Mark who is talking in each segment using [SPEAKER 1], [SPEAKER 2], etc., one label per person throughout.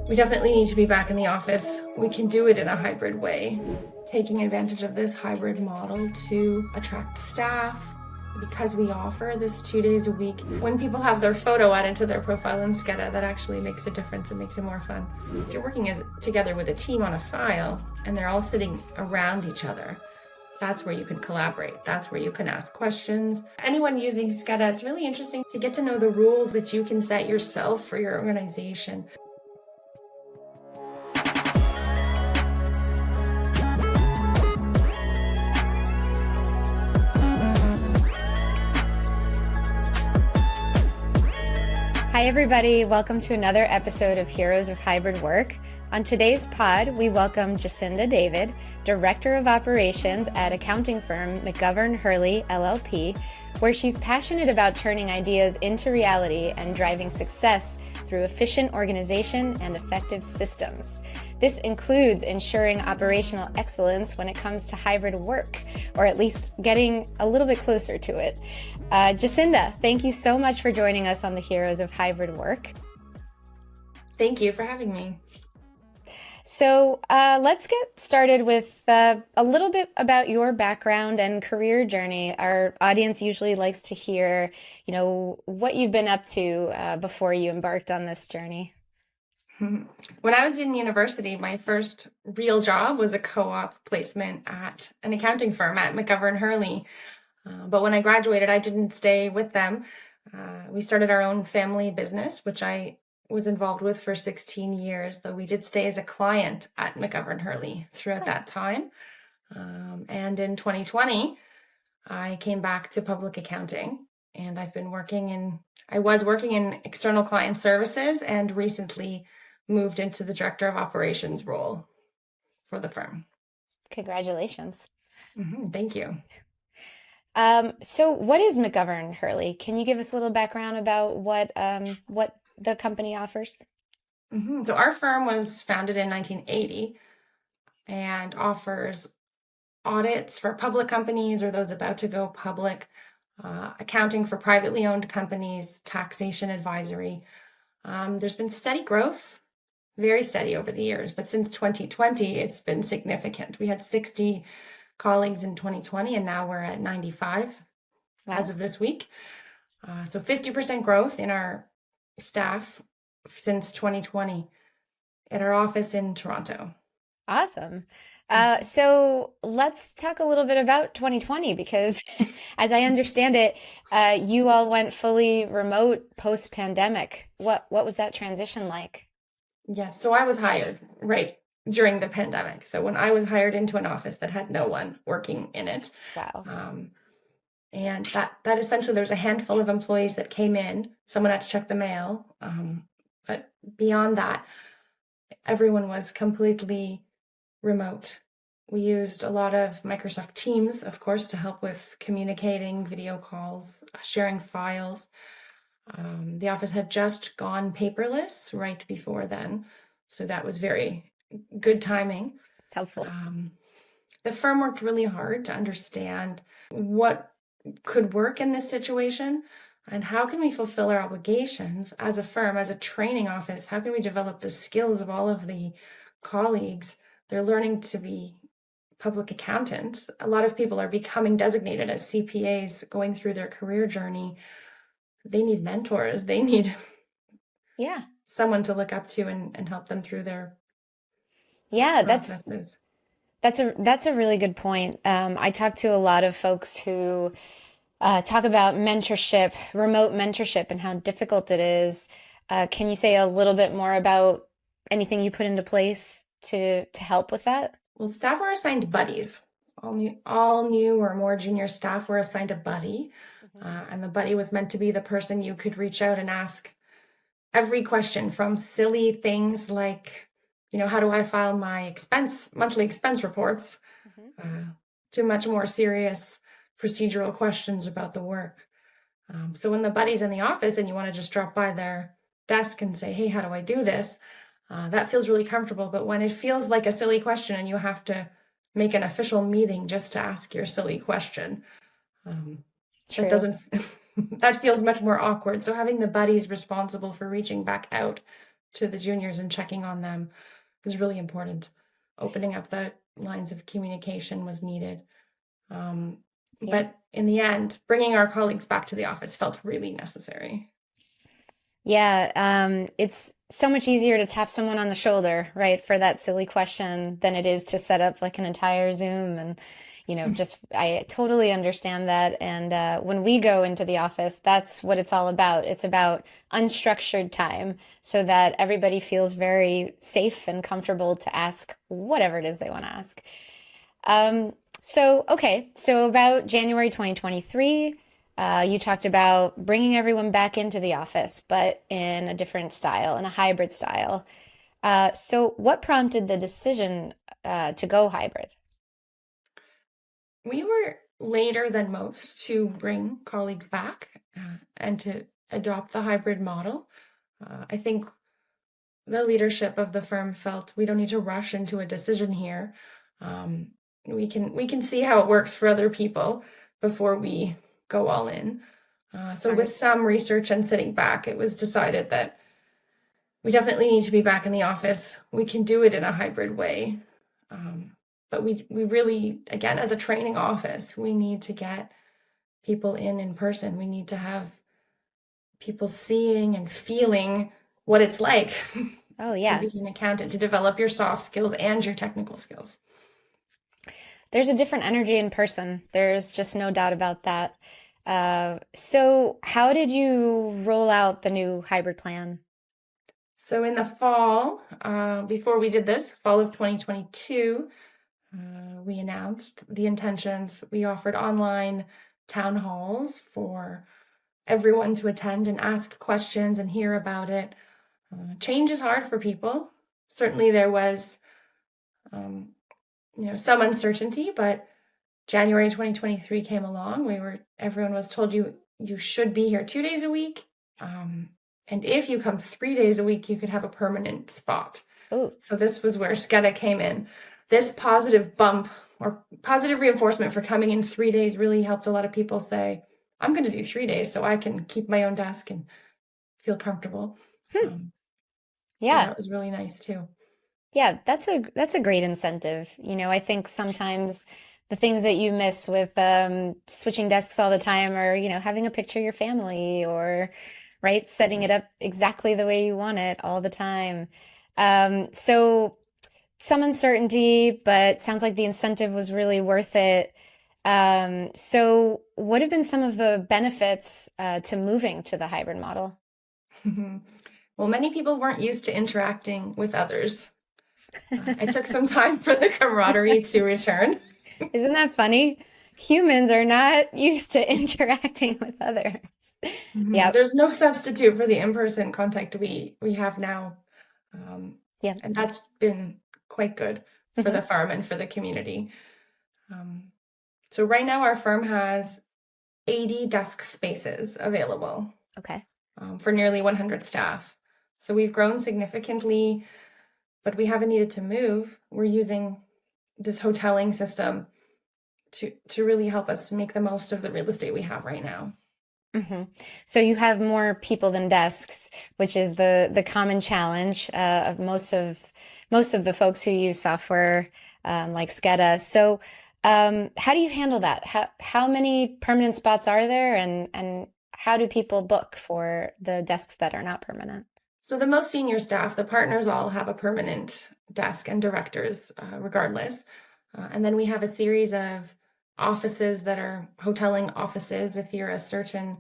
[SPEAKER 1] We definitely need to be back in the office. We can do it in a hybrid way, taking advantage of this hybrid model to attract staff because we offer this 2 days a week. When people have their photo added to their profile in Skeda, that actually makes a difference and makes it more fun. If you're working together with a team on a file and they're all sitting around each other, that's where you can collaborate. That's where you can ask questions. Anyone using Skeda, it's really interesting to get to know the rules that you can set yourself for your organization.
[SPEAKER 2] Hi, everybody. Welcome to another episode of Heroes of Hybrid Work. On today's pod, we welcome Jacinda David, Director of Operations at accounting firm McGovern Hurley LLP, where she's passionate about turning ideas into reality and driving success through efficient organization and effective systems. This includes ensuring operational excellence when it comes to hybrid work, or at least getting a little bit closer to it. Jacinda, thank you so much for joining us on the Heroes of Hybrid Work.
[SPEAKER 1] Thank you for having me.
[SPEAKER 2] So let's get started with a little bit about your background and career journey. Our audience usually likes to hear, what you've been up to before you embarked on this journey.
[SPEAKER 1] When I was in university, my first real job was a co-op placement at an accounting firm at McGovern Hurley. But when I graduated, I didn't stay with them. We started our own family business, which I was involved with for 16 years, though we did stay as a client at McGovern Hurley throughout that time. And in 2020, I came back to public accounting, and I was working in external client services and recently moved into the director of operations role for the firm.
[SPEAKER 2] Congratulations.
[SPEAKER 1] Thank you.
[SPEAKER 2] So what is McGovern Hurley? Can you give us a little background about what the company offers?
[SPEAKER 1] So our firm was founded in 1980 and offers audits for public companies or those about to go public, accounting for privately owned companies, taxation advisory. There's been steady growth, very steady over the years, but since 2020, it's been significant. We had 60 colleagues in 2020, and now we're at 95 as of this week. So 50% growth in our staff since 2020 at our office in Toronto.
[SPEAKER 2] Awesome. So let's talk a little bit about 2020 because as I understand it, you all went fully remote post-pandemic. What was that transition like?
[SPEAKER 1] Yeah, so I was hired right during the pandemic. So when I was hired into an office that had no one working in it.
[SPEAKER 2] Wow.
[SPEAKER 1] And that essentially, there's a handful of employees that came in. Someone had to check the mail. But beyond that, everyone was completely remote. We used a lot of Microsoft Teams, of course, to help with communicating, video calls, sharing files. The office had just gone paperless right before then. So that was very good timing.
[SPEAKER 2] It's helpful.
[SPEAKER 1] The firm worked really hard to understand what could work in this situation and how can we fulfill our obligations as a firm, as a training office. How can we develop the skills of all of the colleagues? They're learning to be public accountants. A lot of people are becoming designated as CPAs, going through their career journey. They need mentors. They need someone to look up to and help them through their processes.
[SPEAKER 2] That's a really good point. I talk to a lot of folks who talk about mentorship, remote mentorship, and how difficult it is. Can you say a little bit more about anything you put into place to help with that?
[SPEAKER 1] Well, staff were assigned buddies. All new or more junior staff were assigned a buddy. And the buddy was meant to be the person you could reach out and ask every question, from silly things like, how do I file my monthly expense reports, to much more serious procedural questions about the work. So when the buddy's in the office and you want to just drop by their desk and say, hey, how do I do this? That feels really comfortable. But when it feels like a silly question and you have to make an official meeting just to ask your silly question, that feels much more awkward. So having the buddies responsible for reaching back out to the juniors and checking on them was really important. Opening up the lines of communication was needed. But in the end, bringing our colleagues back to the office felt really necessary.
[SPEAKER 2] Yeah, it's so much easier to tap someone on the shoulder, right, for that silly question than it is to set up like an entire Zoom. And, just I totally understand that. And when we go into the office, that's what it's all about. It's about unstructured time so that everybody feels very safe and comfortable to ask whatever it is they want to ask. So about January 2023. You talked about bringing everyone back into the office, but in a different style, in a hybrid style. So what prompted the decision to go hybrid?
[SPEAKER 1] We were later than most to bring colleagues back and to adopt the hybrid model. I think the leadership of the firm felt we don't need to rush into a decision here. We can see how it works for other people before we go all in. So with some research and sitting back, it was decided that we definitely need to be back in the office. We can do it in a hybrid way. But we really, again, as a training office, we need to get people in person. We need to have people seeing and feeling what it's like
[SPEAKER 2] to
[SPEAKER 1] be an accountant, to develop your soft skills and your technical skills.
[SPEAKER 2] There's a different energy in person. There's just no doubt about that. So how did you roll out the new hybrid plan?
[SPEAKER 1] So in the fall, before we did this, fall of 2022, we announced the intentions. We offered online town halls for everyone to attend and ask questions and hear about it. Change is hard for people. Certainly there was some uncertainty, but January 2023 came along. Everyone was told you should be here 2 days a week. And if you come 3 days a week, you could have a permanent spot.
[SPEAKER 2] Ooh.
[SPEAKER 1] So this was where SCEDA came in. This positive bump or positive reinforcement for coming in 3 days really helped a lot of people say, I'm going to do 3 days so I can keep my own desk and feel comfortable.
[SPEAKER 2] Yeah.
[SPEAKER 1] So that was really nice too.
[SPEAKER 2] Yeah, that's a great incentive. I think sometimes the things that you miss with switching desks all the time are, having a picture of your family or, right, setting it up exactly the way you want it all the time. So some uncertainty, but sounds like the incentive was really worth it. So what have been some of the benefits to moving to the hybrid model?
[SPEAKER 1] Well, many people weren't used to interacting with others. It took some time for the camaraderie to return.
[SPEAKER 2] Isn't that funny? Humans are not used to interacting with others.
[SPEAKER 1] Yeah, there's no substitute for the in-person contact we have now. And that's been quite good for the firm and for the community. So right now our firm has 80 desk spaces available.
[SPEAKER 2] Okay.
[SPEAKER 1] For nearly 100 staff. So we've grown significantly, but we haven't needed to move. We're using this hoteling system to really help us make the most of the real estate we have right now.
[SPEAKER 2] So you have more people than desks, which is the common challenge of most of the folks who use software like SCEDA. So how do you handle that? How many permanent spots are there, and how do people book for the desks that are not permanent?
[SPEAKER 1] So the most senior staff, the partners, all have a permanent desk, and directors regardless. And then we have a series of offices that are hoteling offices. If you're a certain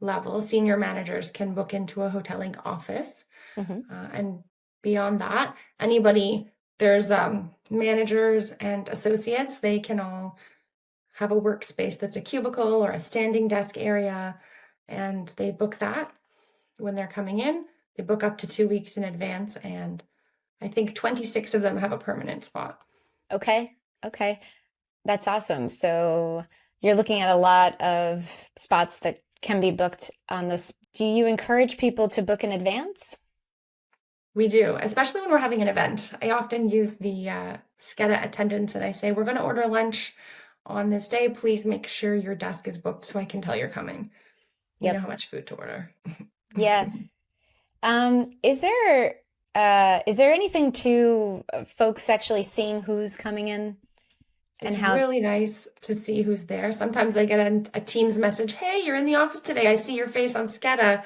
[SPEAKER 1] level, senior managers can book into a hoteling office. And beyond that, there's managers and associates, they can all have a workspace that's a cubicle or a standing desk area, and they book that when they're coming in. They book up to 2 weeks in advance, and I think 26 of them have a permanent spot.
[SPEAKER 2] Okay. That's awesome. So you're looking at a lot of spots that can be booked on this. Do you encourage people to book in advance?
[SPEAKER 1] We do, especially when we're having an event. I often use the SCEDA attendance, and I say, we're going to order lunch on this day. Please make sure your desk is booked so I can tell you're coming. You know how much food to order.
[SPEAKER 2] Yeah. Is there Is there anything to folks actually seeing who's coming in and
[SPEAKER 1] It's
[SPEAKER 2] how?
[SPEAKER 1] really nice to see who's there. Sometimes I get a Teams message, hey, you're in the office today. I see your face on SCADA.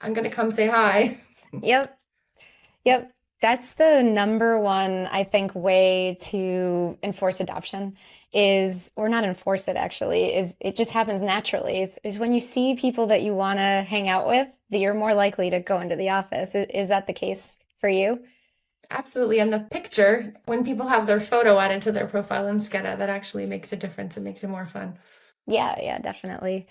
[SPEAKER 1] I'm going to come say hi.
[SPEAKER 2] Yep, yep. That's the number one, I think, way to enforce adoption is, or not enforce it actually, is it just happens naturally. Is when you see people that you want to hang out with, that you're more likely to go into the office. Is that the case for you?
[SPEAKER 1] Absolutely. And the picture, when people have their photo added to their profile in SCADA, that actually makes a difference. It makes it more fun.
[SPEAKER 2] Yeah, yeah, definitely.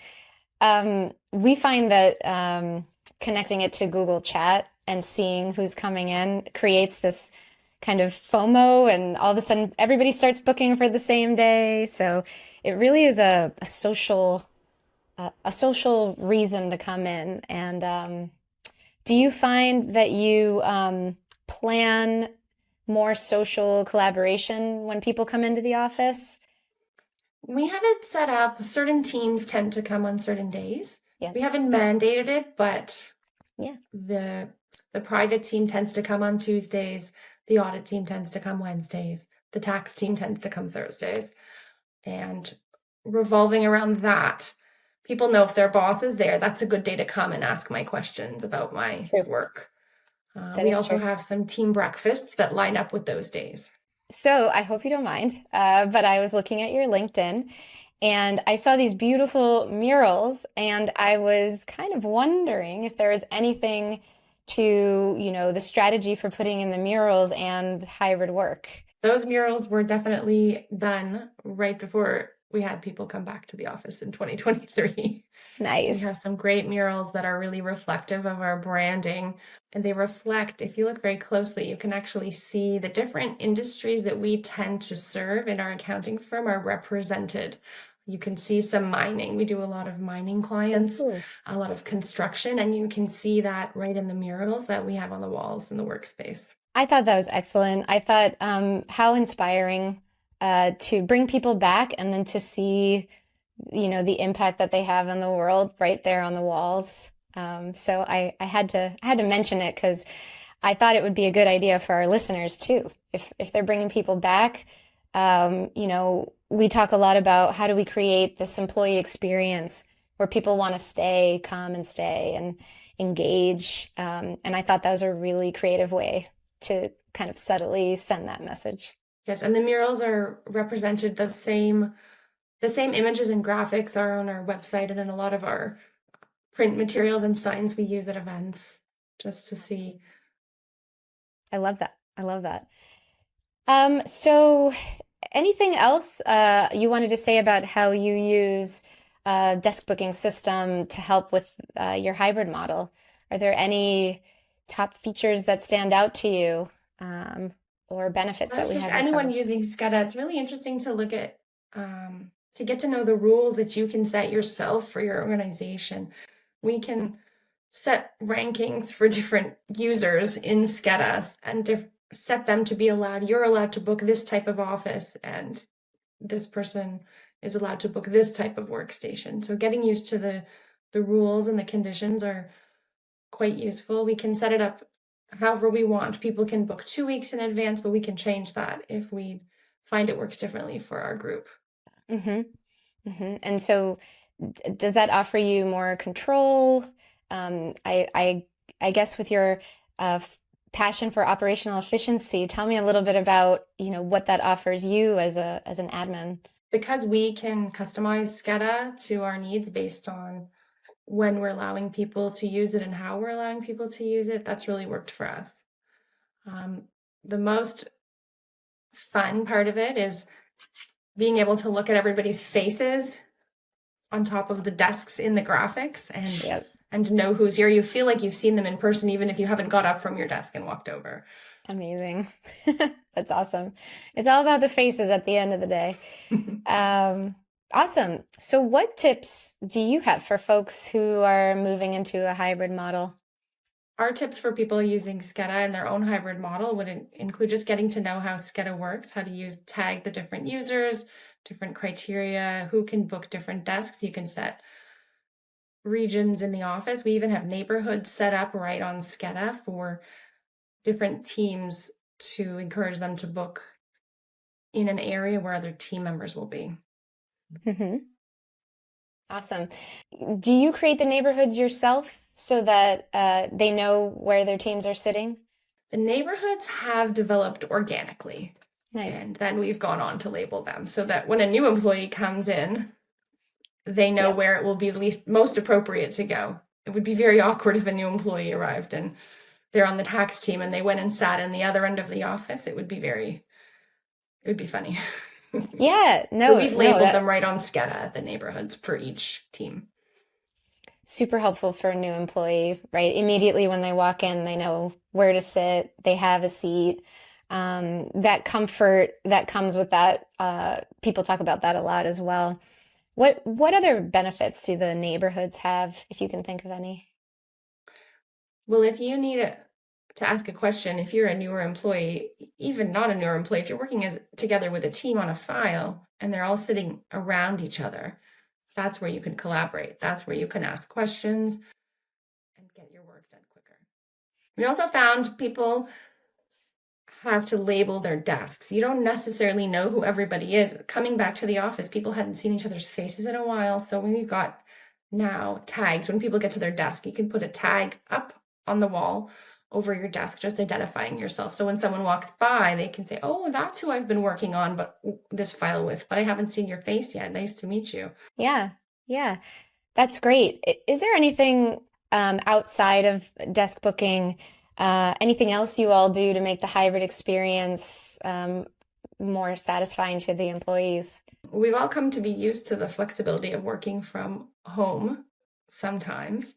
[SPEAKER 2] We find that connecting it to Google Chat and seeing who's coming in creates this kind of FOMO, and all of a sudden everybody starts booking for the same day. So it really is a social reason to come in. And do you find that you plan more social collaboration when people come into the office?
[SPEAKER 1] We have it set up. Certain teams tend to come on certain days.
[SPEAKER 2] Yeah,
[SPEAKER 1] We haven't mandated it, but
[SPEAKER 2] yeah.
[SPEAKER 1] the the private team tends to come on Tuesdays. The audit team tends to come Wednesdays. The tax team tends to come Thursdays. And revolving around that, people know if their boss is there, that's a good day to come and ask my questions about my
[SPEAKER 2] True.
[SPEAKER 1] work.
[SPEAKER 2] That
[SPEAKER 1] We
[SPEAKER 2] is
[SPEAKER 1] also
[SPEAKER 2] true.
[SPEAKER 1] have some team breakfasts that line up with those days.
[SPEAKER 2] So I hope you don't mind, but I was looking at your LinkedIn and I saw these beautiful murals, and I was kind of wondering if there was anything to, the strategy for putting in the murals and hybrid work.
[SPEAKER 1] Those murals were definitely done right before we had people come back to the office in 2023. We have
[SPEAKER 2] Nice.
[SPEAKER 1] some great murals that are really reflective of our branding, and they reflect, if you look very closely, you can actually see the different industries that we tend to serve in our accounting firm are represented. You can see some mining. We do a lot of mining clients,
[SPEAKER 2] Ooh.
[SPEAKER 1] a lot of construction, and you can see that right in the murals that we have on the walls in the workspace.
[SPEAKER 2] I thought that was excellent. I thought how inspiring to bring people back and then to see, the impact that they have in the world right there on the walls. So I had to mention it because I thought it would be a good idea for our listeners too. If they're bringing people back, we talk a lot about how do we create this employee experience where people want to stay, come and stay and engage. And I thought that was a really creative way to kind of subtly send that message.
[SPEAKER 1] Yes, and the murals are represented the same images and graphics are on our website and in a lot of our print materials and signs we use at events just to see.
[SPEAKER 2] I love that. I love that. So anything else you wanted to say about how you use a desk booking system to help with your hybrid model? Are there any top features that stand out to you or benefits that we
[SPEAKER 1] Just
[SPEAKER 2] haven't
[SPEAKER 1] anyone
[SPEAKER 2] covered?
[SPEAKER 1] using SCADA, it's really interesting to look at, to get to know the rules that you can set yourself for your organization. We can set rankings for different users in SCADA and set them to be allowed. You're allowed to book this type of office, and this person is allowed to book this type of workstation. So getting used to the rules and the conditions are quite useful. We can set it up however we want. People can book 2 weeks in advance, but we can change that if we find it works differently for our group.
[SPEAKER 2] hmm And so, does that offer you more control? I guess with your passion for operational efficiency, tell me a little bit about, what that offers you as an admin.
[SPEAKER 1] Because we can customize SCADA to our needs based on when we're allowing people to use it and how we're allowing people to use it, that's really worked for us. The most fun part of it is being able to look at everybody's faces on top of the desks in the graphics
[SPEAKER 2] Yep.
[SPEAKER 1] and know who's here. You feel like you've seen them in person, even if you haven't got up from your desk and walked over.
[SPEAKER 2] Amazing. That's awesome. It's all about the faces at the end of the day. Awesome. So, what tips do you have for folks who are moving into a hybrid model?
[SPEAKER 1] Our tips for people using SCADA in their own hybrid model would include just getting to know how SCADA works, how to tag the different users, different criteria, who can book different desks. You can set regions in the office. We even have neighborhoods set up right on SCADA for different teams to encourage them to book in an area where other team members will be.
[SPEAKER 2] Mm-hmm. Awesome. Do you create the neighborhoods yourself so that they know where their teams are sitting?
[SPEAKER 1] The neighborhoods have developed organically.
[SPEAKER 2] Nice.
[SPEAKER 1] And then we've gone on to label them so that when a new employee comes in, they know where it will be most appropriate to go. It would be very awkward if a new employee arrived and they're on the tax team and they went and sat in the other end of the office. It would be funny.
[SPEAKER 2] Yeah, no,
[SPEAKER 1] So we've labeled them right on Sketa, the neighborhoods for each team.
[SPEAKER 2] Super helpful for a new employee, right? Immediately when they walk in, they know where to sit, they have a seat. That comfort that comes with that, people talk about that a lot as well. What other benefits do the neighborhoods have, if you can think of any?
[SPEAKER 1] Well, if you need to ask a question, if you're a newer employee, even not a newer employee, if you're working together with a team on a file and they're all sitting around each other, that's where you can collaborate. That's where you can ask questions and get your work done quicker. We also found people have to label their desks. You don't necessarily know who everybody is. Coming back to the office, people hadn't seen each other's faces in a while. So we've got now tags. When people get to their desk, you can put a tag up on the wall over your desk, just identifying yourself. So when someone walks by, they can say, oh, that's who I've been working on this file with, but I haven't seen your face yet. Nice to meet you.
[SPEAKER 2] Yeah, that's great. Is there anything outside of desk booking, anything else you all do to make the hybrid experience more satisfying to the employees?
[SPEAKER 1] We've all come to be used to the flexibility of working from home sometimes.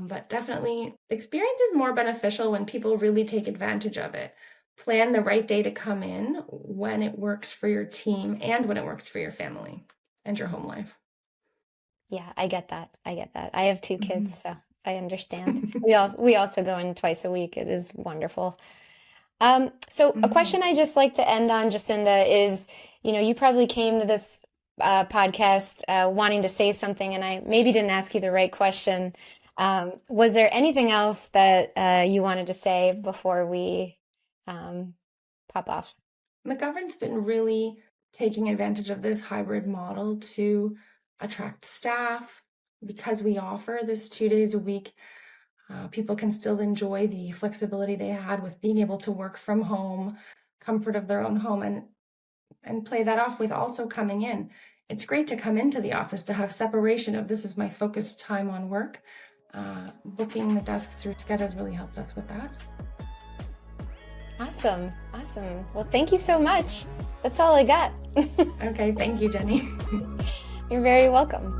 [SPEAKER 1] But definitely, the experience is more beneficial when people really take advantage of it. Plan the right day to come in when it works for your team and when it works for your family and your home life.
[SPEAKER 2] Yeah, I get that. I have two kids, so I understand. We also go in twice a week. It is wonderful. So a question I just like to end on, Jacinda, is, you probably came to this podcast wanting to say something, and I maybe didn't ask you the right question. Was there anything else that you wanted to say before we pop off?
[SPEAKER 1] McGovern's been really taking advantage of this hybrid model to attract staff. Because we offer this 2 days a week, people can still enjoy the flexibility they had with being able to work from home, comfort of their own home, and play that off with also coming in. It's great to come into the office to have separation of this is my focused time on work. Booking the desks through Sketa has really helped us with that.
[SPEAKER 2] Awesome. Well, thank you so much. That's all I got.
[SPEAKER 1] Okay, thank you, Jenny.
[SPEAKER 2] You're very welcome.